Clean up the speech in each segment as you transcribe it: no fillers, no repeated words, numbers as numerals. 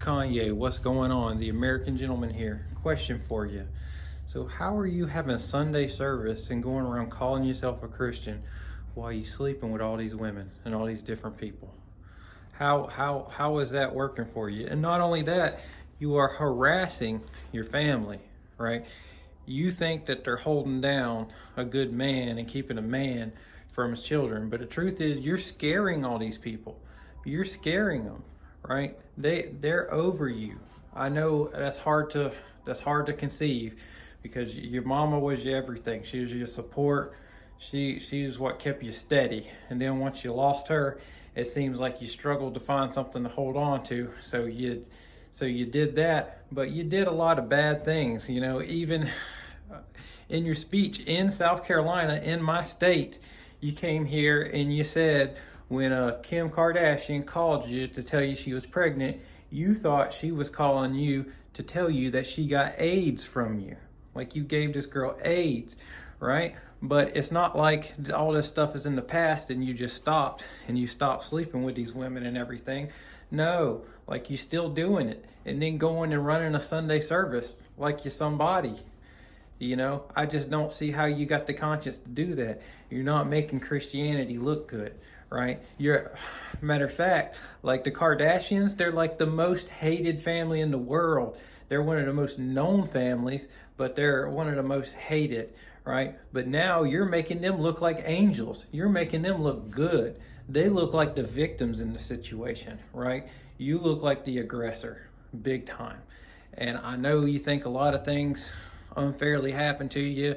Kanye, what's going on? The American gentleman here. Question for you. So how are you having Sunday service and going around calling yourself a Christian while you sleeping with all these women and all these different people? How is that working for you? And not only that, you are harassing your family, right? You think that they're holding down a good man and keeping a man from his children, but the truth is you're scaring all these people. You're scaring them, right? They're over you. I know that's hard to conceive because your mama was your everything. She was your support. She's what kept you steady. And then once you lost her, it seems like you struggled to find something to hold on to. So you did that, but you did a lot of bad things. You know, even in your speech in South Carolina, in my state, you came here and you said when Kim Kardashian called you to tell you she was pregnant, you thought she was calling you to tell you that she got AIDS from you. Like you gave this girl AIDS, right? But it's not like all this stuff is in the past and you just stopped and you stopped sleeping with these women and everything. No, like you still doing it and then going and running a Sunday service like you're somebody. You know, I just don't see how you got the conscience to do that. You're not making Christianity look good, right? Matter of fact, like the Kardashians, they're like the most hated family in the world. They're one of the most known families, but they're one of the most hated, right? But now you're making them look like angels. You're making them look good. They look like the victims in the situation, right? You look like the aggressor, big time. And I know you think a lot of things unfairly happened to you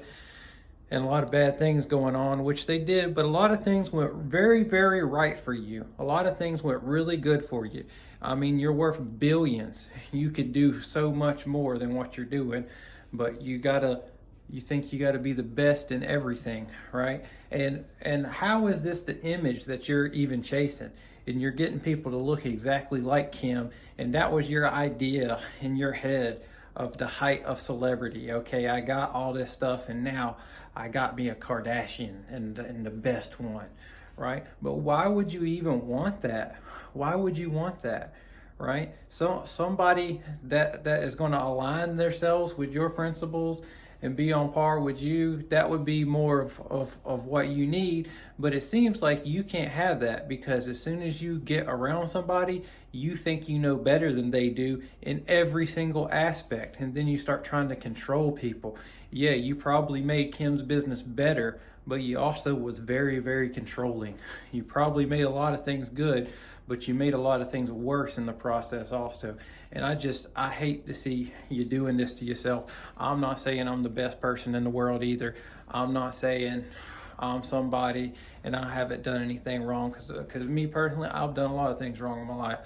and a lot of bad things going on, which they did, but a lot of things went very, very right for you. A lot of things went really good for you. I mean, you're worth billions. You could do so much more than what you're doing, but you think you gotta be the best in everything, right? And how is this the image that you're even chasing? And you're getting people to look exactly like Kim, and that was your idea in your head of the height of celebrity. Okay, I got all this stuff and now I got me a Kardashian and the best one, right? But why would you even want that? Why would you want that, right? So somebody that is going to align themselves with your principles and be on par with you, that would be more of what you need. But it seems like you can't have that because as soon as you get around somebody, you think you know better than they do in every single aspect. And then you start trying to control people. Yeah, you probably made Kim's business better, but you also was very, very controlling. You probably made a lot of things good, but you made a lot of things worse in the process also. And I hate to see you doing this to yourself. I'm not saying I'm the best person in the world either. I'm not saying I'm somebody and I haven't done anything wrong, because me personally, I've done a lot of things wrong in my life.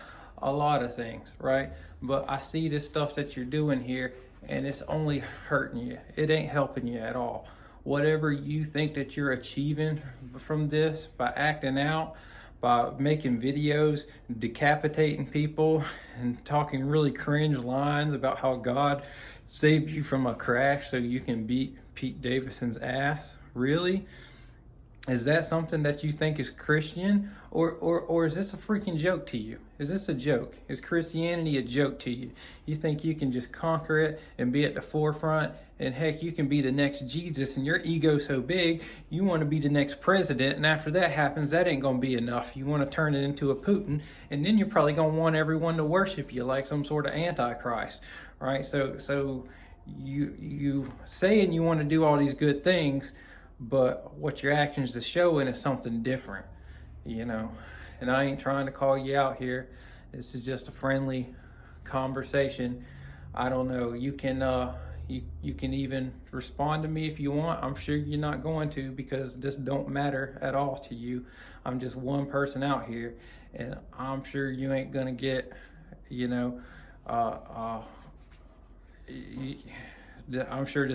A lot of things, right? But I see this stuff that you're doing here and it's only hurting you. It ain't helping you at all. Whatever you think that you're achieving from this by acting out, by making videos, decapitating people, and talking really cringe lines about how God saved you from a crash so you can beat Pete Davidson's ass. Really? Is that something that you think is Christian? Or is this a freaking joke to you? Is this a joke? Is Christianity a joke to you? You think you can just conquer it and be at the forefront? And heck, you can be the next Jesus, and your ego's so big, you want to be the next president. And after that happens, that ain't going to be enough. You want to turn it into a Putin, and then you're probably going to want everyone to worship you like some sort of antichrist, right? So you saying you want to do all these good things, but what your actions are showing is something different, you know. And I ain't trying to call you out here. This is just a friendly conversation. I don't know. You can you can even respond to me if you want. I'm sure you're not going to, because this don't matter at all to you. I'm just one person out here, and I'm sure you ain't gonna get, you know, I'm sure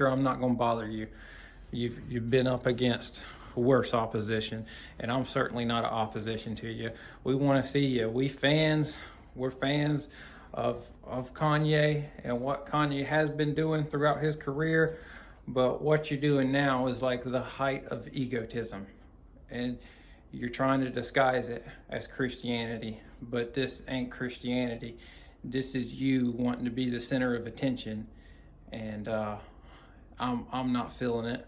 I'm not gonna bother you. You've been up against worse opposition, and I'm certainly not an opposition to you. We want to see you. We're fans of Kanye and what Kanye has been doing throughout his career, but what you're doing now is like the height of egotism, and you're trying to disguise it as Christianity, but this ain't Christianity. this is you wanting to be the center of attention, and I'm not feeling it.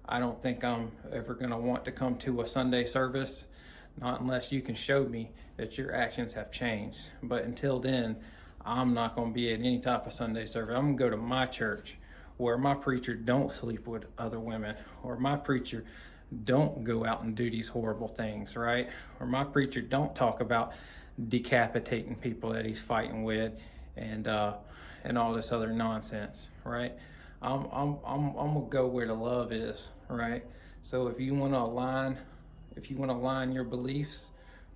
I don't think I'm ever going to want to come to a Sunday service, not unless you can show me that your actions have changed. But until then, I'm not going to be at any type of Sunday service. I'm going to go to my church where my preacher don't sleep with other women, or my preacher don't go out and do these horrible things, right? Or my preacher don't talk about decapitating people that he's fighting with, and all this other nonsense, right? I'm gonna go where the love is, right? So if you want to align your beliefs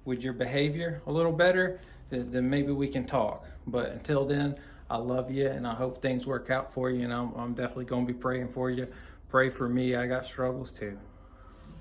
with your behavior a little better, then maybe we can talk. But until then, I love you, and I hope things work out for you, and I'm definitely gonna be praying for you. Pray for me. I got struggles too.